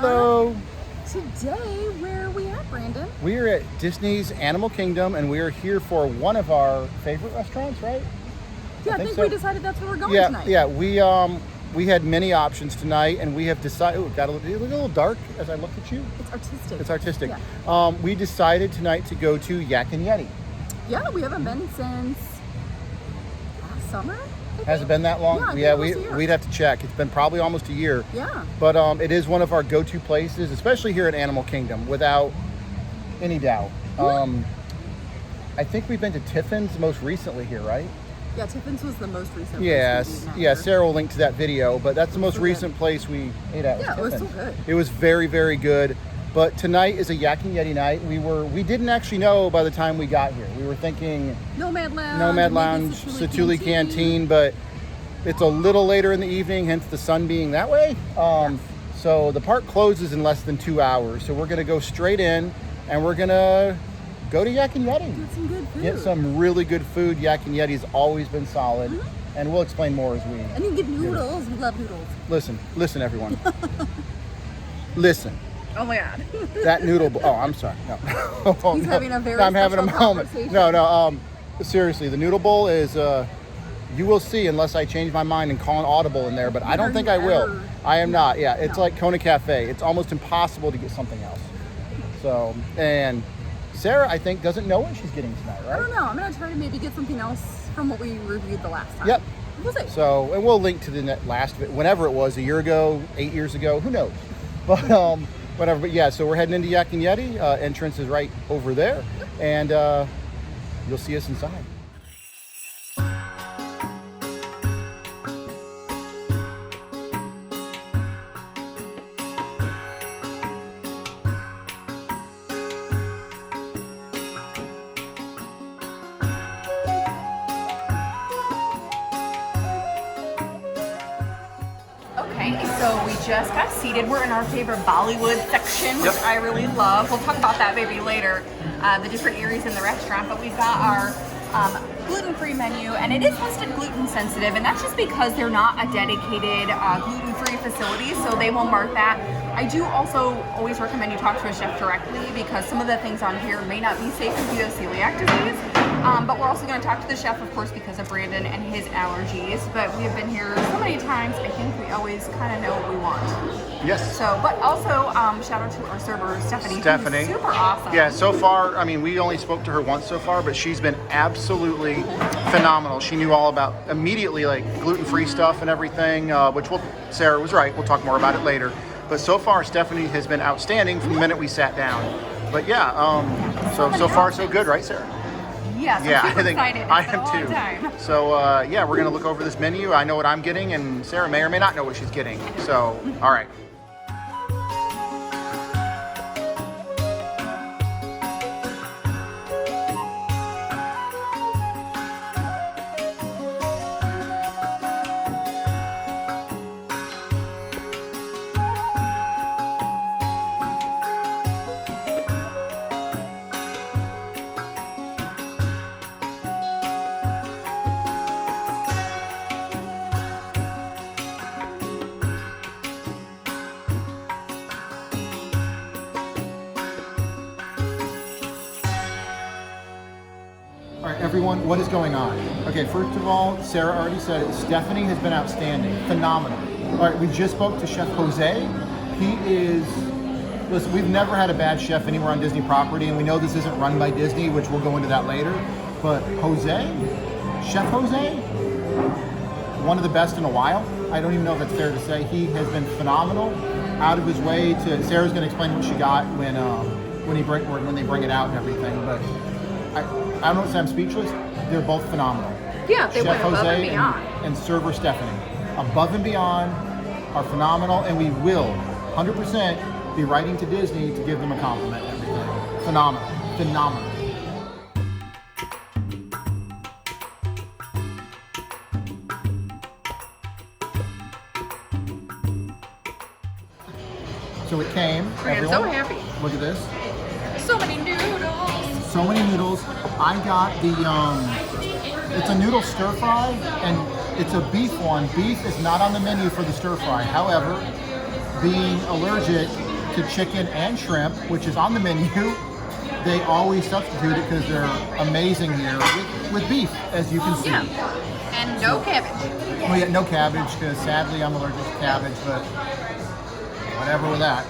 Hello. Today, where are we at, Brandon? We are at Disney's Animal Kingdom, and we are here for one of our favorite restaurants, right? Yeah, I think so. we decided that's where we're going tonight. Yeah, we had many options tonight, and we have decided. Oh, it got a little dark as I looked at you. It's artistic. It's artistic. Yeah. We decided tonight to go to Yak and Yeti. Yeah, we haven't been since last summer. Has it been that long? Yeah, we'd have to check. It's been probably almost a year. Yeah. But it is one of our go-to places, especially here at Animal Kingdom, without any doubt. I think we've been to Tiffin's most recently here, right? Yeah, Tiffin's was the most recent. Yes. Yeah, Sarah will link to that video, but that's the most recent place we ate at. Yeah, it was so good. It was very, very good. But tonight is a Yak and Yeti night. We didn't actually know by the time we got here. We were thinking Nomad Lounge, Satuli Canteen, but it's a little later in the evening, hence the sun being that way. So the park closes in less than 2 hours. So we're gonna go straight in, and we're gonna go to Yak and Yeti. Get some good food. Get some really good food. Yak and Yeti's always been solid, and we'll explain more as we. And you can get noodles. We love noodles. Listen, everyone. Listen. Oh my God. That noodle bowl. Oh, I'm sorry. No. He's having a very I'm having a special moment. conversation. No. Seriously, the noodle bowl is. You will see unless I change my mind and call an audible in there, but I don't think I will. I am not. Yeah, it's like Kona Cafe. It's almost impossible to get something else. So, and Sarah, I think, doesn't know what she's getting tonight, right? I don't know. I'm gonna try to maybe get something else from what we reviewed the last time. Yep. We'll see. So, and we'll link to the last, whenever it was, a year ago, 8 years ago, who knows? But whatever. But yeah, so we're heading into Yak and Yeti. Entrance is right over there, and you'll see us inside. So we just got seated. We're in our favorite Bollywood section, which I really love. We'll talk about that maybe later, the different areas in the restaurant. But we've got our gluten-free menu, and it is listed gluten sensitive, and that's just because they're not a dedicated gluten-free facility, so they will mark that. I do also always recommend you talk to a chef directly because some of the things on here may not be safe if you have celiac disease. But we're also going to talk to the chef, of course, because of Brandon and his allergies. But we have been here so many times, I think we always kind of know what we want. Yes. So, but also, shout out to our server, Stephanie. Who's super awesome. Yeah, so far, I mean, we only spoke to her once so far, but she's been absolutely phenomenal. She knew all about, immediately, like, gluten-free stuff and everything, which Sarah was right. We'll talk more about it later. But so far, Stephanie has been outstanding from the minute we sat down. But yeah, so far so good, right, Sarah? Yes, yeah, I'm super excited. I am too. Time. So yeah, we're gonna look over this menu. I know what I'm getting, and Sarah may or may not know what she's getting. So, all right. All right, everyone, what is going on? Okay, first of all, Sarah already said it. Stephanie has been outstanding, phenomenal. All right, we just spoke to Chef Jose. He is, listen, we've never had a bad chef anywhere on Disney property, and we know this isn't run by Disney, which we'll go into that later. But Chef Jose, one of the best in a while. I don't even know if that's fair to say. He has been phenomenal, out of his way to, Sarah's gonna explain what she got when they bring it out and everything, but I don't know what to say, I'm speechless. They're both phenomenal. Yeah, they went Chef above Jose and beyond. and server Stephanie. Above and beyond are phenomenal, and we will 100% be writing to Disney to give them a compliment. Everything. Phenomenal. So it came. I'm so happy. Look at this. So many noodles. So many noodles. I got the, it's a noodle stir fry, and it's a beef one. Beef is not on the menu for the stir fry. However, being allergic, to chicken and shrimp, which is on the menu. They always substitute it because they're amazing here with beef, as you can see. Yeah. And no cabbage. Well, yeah, no cabbage because sadly I'm allergic to cabbage, but whatever with that.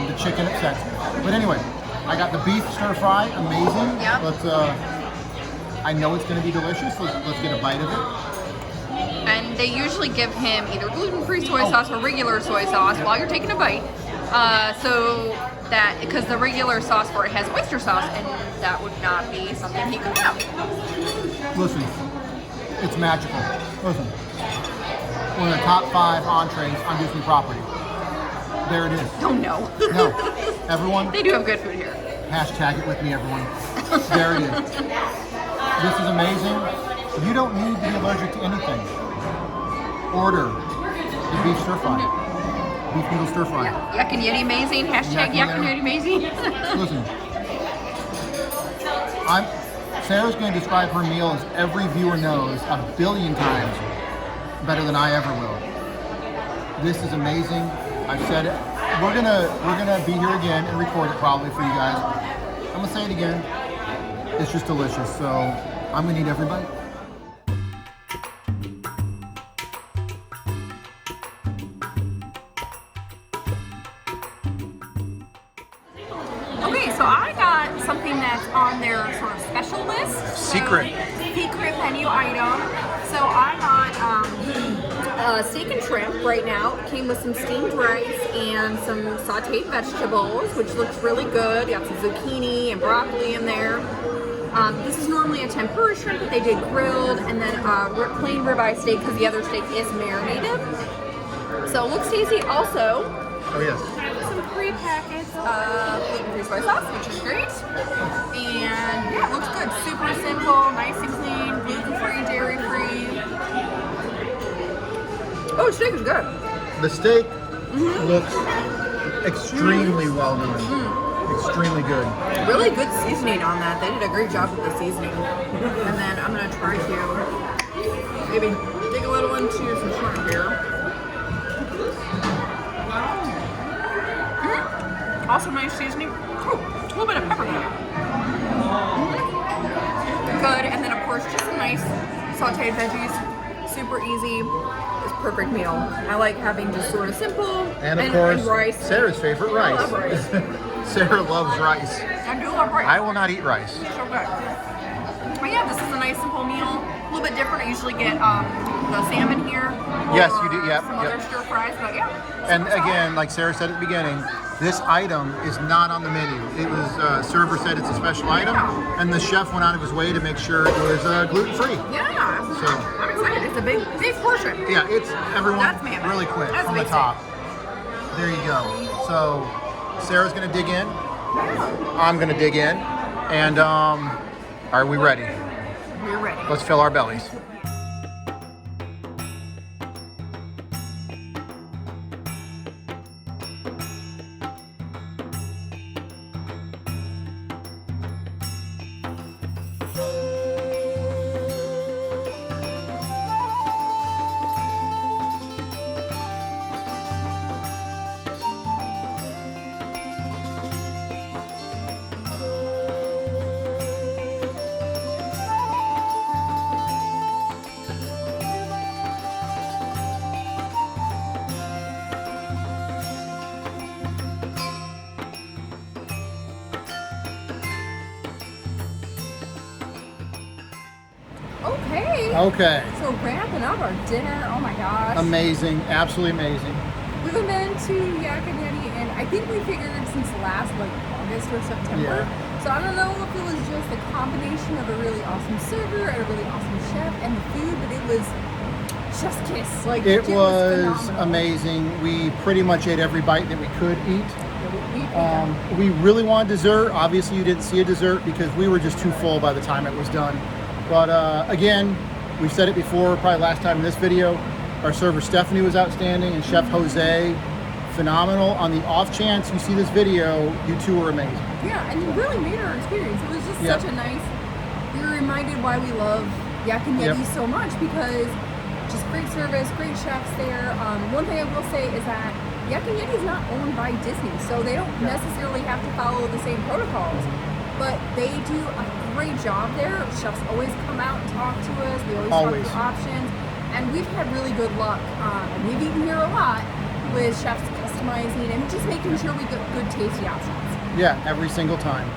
The chicken upsets me. But anyway, I got the beef stir fry, amazing. Yep. I know it's going to be delicious. Let's get a bite of it. And they usually give him either gluten-free soy sauce or regular soy sauce while you're taking a bite. So that, because the regular sauce for it has oyster sauce, and that would not be something he could have. Listen, it's magical. Listen, one of the top 5 entrees on Disney property. There it is. Oh no. No, everyone, They do have good food here. hashtag it with me, everyone. There it is. This is amazing. You don't need to be allergic to anything. Order the beef stir fry. Beef noodle stir fry. Yeah. Yak and Yeti amazing. Hashtag Yak and Yeti amazing. Listen, Sarah's going to describe her meal as every viewer knows 1 billion times better than I ever will. This is amazing. I've said it. We're gonna be here again and record it probably for you guys. I'm gonna say it again. It's just delicious. So I'm gonna need everybody. Okay, so I got something that's on their sort of special list. Secret. Secret menu item. So I got steak and shrimp right now. It came with some steamed rice and some sauteed vegetables, which looks really good. You got some zucchini and broccoli in there. This is normally a tempura shrimp, but they did grilled, and then plain ribeye steak because the other steak is marinated. So it looks tasty. Also, Oh yes. some pre-packets of gluten-free soy sauce, which is great. And yeah, it looks good. Super simple, nice and clean, gluten-free, dairy-free. Oh, steak is good. The steak looks extremely well done. Extremely good. Really good seasoning on that. They did a great job with the seasoning. And then I'm gonna try to maybe dig a little into some shrimp here. Also nice seasoning. Oh, a little bit of pepper there. Good, and then of course just some nice sauteed veggies. Super easy. It's a perfect meal. I like having just sort of simple And of course, rice. Sarah's favorite rice. I love rice. Sarah loves rice. I do love rice. I will not eat rice. So good. But yeah, this is a nice simple meal. A little bit different. I usually get the salmon here. Yes, or you do, yep, Some yep. other stir fries, but yeah. And again, like Sarah said at the beginning, this item is not on the menu. It was, server said it's a special item, and the chef went out of his way to make sure it was gluten-free. Yeah. So, I'm excited. It's a big portion. yeah, it's everyone That's mammoth. really quick That's from the big top. There you go. So, Sarah's gonna dig in. I'm gonna dig in. And are we ready? We're ready. Let's fill our bellies. Okay. So wrapping up our dinner. Oh my gosh. Amazing. Absolutely amazing. We haven't been to Yak and Yeti, and I think we figured since last August or September. Yeah. So I don't know if it was just a combination of a really awesome server and a really awesome chef and the food, but it was chef's kiss. It was phenomenal. amazing. We pretty much ate every bite that we could eat. Yeah. We really wanted dessert. Obviously, you didn't see a dessert because we were just too full by the time it was done. But again, we've said it before, probably last time in this video, our server Stephanie was outstanding and Chef Jose, phenomenal. On the off chance you see this video, you two were amazing. Yeah, and it really made our experience. It was just Yep. such a nice, we were reminded why we love Yak and Yeti Yep. so much, because just great service, great chefs there. One thing I will say is that Yak and Yeti is not owned by Disney, so they don't necessarily have to follow the same protocols. But they do a great job there. Chefs always come out and talk to us. We always talk through options. And we've had really good luck. And we've eaten here a lot with chefs customizing and just making sure we get good tasty options. Yeah, every single time.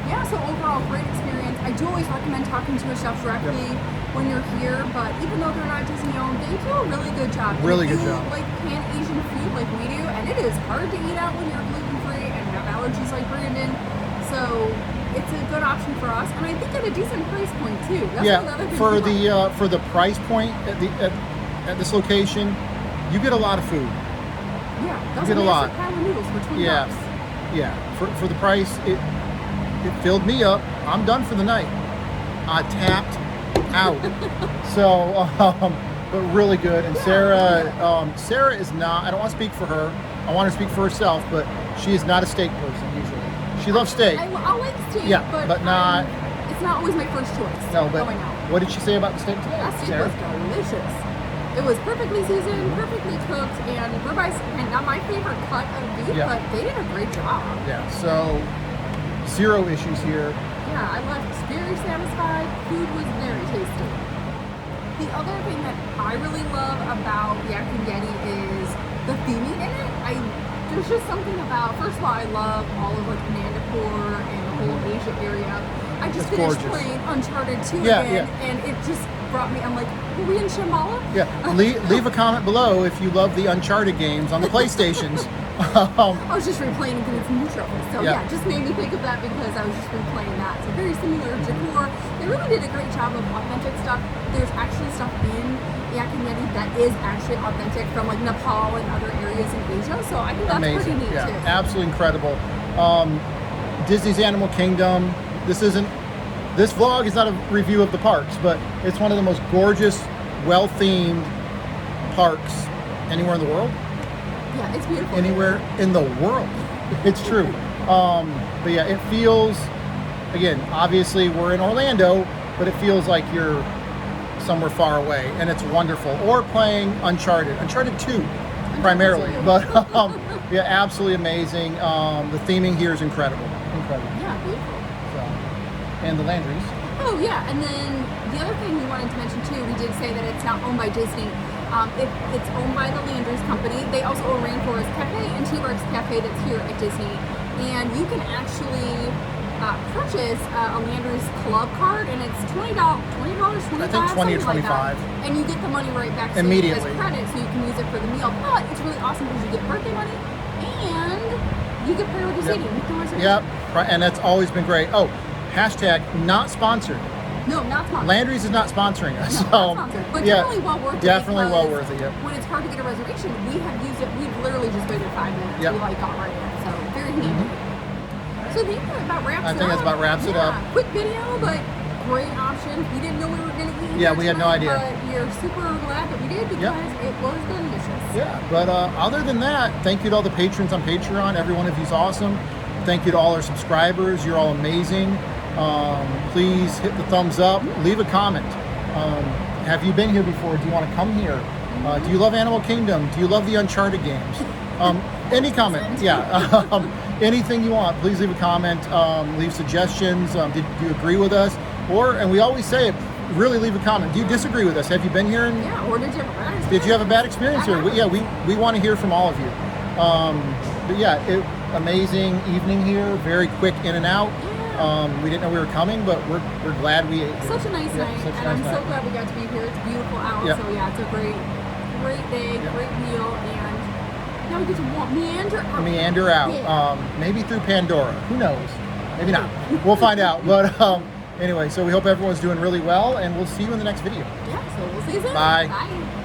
Yeah, so overall, great experience. I do always recommend talking to a chef directly when you're here, but even though they're not Disney owned, they do a really good job. Really if good job. Like Pan-Asian food like we do, and it is hard to eat out when you're gluten-free and have allergies like Brandon. So it's a good option for us, and I think at a decent price point too. That's another thing for the price point at this location, you get a lot of food. Yeah, that's you get a lot. Pound of noodles for $20. Yeah. For the price, it filled me up. I'm done for the night. I tapped out. So, but really good. And Sarah is not. I don't want to speak for her. I want her to speak for herself, but she is not a steak person usually. She loves steak. I like steak, but not. It's not always my first choice. No, but what did she say about the steak today? That steak was delicious. It was perfectly seasoned, perfectly cooked, and ribeyes, and not my favorite cut of beef, but they did a great job. Yeah, so 0 issues here. Yeah, I left very satisfied. Food was very tasty. The other thing that I really love about Yak and Yeti is the theming in it. There's just something about, first of all, I love all of like Mandapur and the whole Asia area. I just finished playing Uncharted 2 again, and it just brought me, I'm like, are we in Shambhala? Yeah, leave a comment below if you love the Uncharted games on the PlayStations. I was just replaying and getting some new trophies. So yeah, just made me think of that because I was just replaying that. So very similar to decor. They really did a great job of authentic stuff. There's actually stuff in Yak and Yeti that is actually authentic from like Nepal and other areas in Asia. So I think that's pretty neat too. Absolutely incredible. Disney's Animal Kingdom. This vlog is not a review of the parks, but it's one of the most gorgeous, well-themed parks anywhere in the world. Yeah, it's beautiful. Anywhere in the world. It's true. But yeah, it feels, again, obviously we're in Orlando, but it feels like you're somewhere far away, and it's wonderful. Or playing Uncharted 2 primarily. But yeah, absolutely amazing. The theming here is incredible. Yeah, beautiful. And the Landry's. Oh yeah, and then the other thing we wanted to mention too, we did say that it's not owned by Disney. It's owned by the Landry's company. They also own Rainforest Cafe and T-Rex Cafe that's here at Disney. And you can actually purchase a Landry's club card, and it's $20, $25, I think 20 or 25. Like and you get the money right back immediately as credit, so you can use it for the meal. But it's really awesome because you get birthday money and you get priority seating. Yep, and that's always been great. Oh, hashtag not sponsored. No, not sponsored. Landry's is not sponsoring us. No, not sponsored. But definitely well worth it. Definitely well worth it, When it's hard to get a reservation, we have used it. We've literally just waited 5 minutes. We got right in. So very handy. So I think that about wraps it up. Quick video, but great option. We didn't know we were going to eat. Yeah, we had no idea. But we're super glad that we did because it was delicious. Yeah, but other than that, thank you to all the patrons on Patreon. Every one of you's awesome. Thank you to all our subscribers. You're all amazing. Please hit the thumbs up. Leave a comment. Have you been here before? Do you want to come here? Do you love Animal Kingdom? Do you love the Uncharted games? Any comment. Anything you want. Please leave a comment. Leave suggestions. Do you agree with us? And we always say it, really leave a comment. Do you disagree with us? Have you been here? Or did you have a bad experience? Did you have a bad experience here? We want to hear from all of you. But yeah, amazing evening here. Very quick in and out. We didn't know we were coming, but we're glad we ate here. Such a nice night, and I'm so glad we got to be here. It's beautiful out, so yeah, it's a great day, great meal, and now we get to meander out. Maybe through Pandora. Who knows? Maybe not. We'll find out. But anyway, so we hope everyone's doing really well, and we'll see you in the next video. Yeah, so we'll see you soon. Bye. Bye.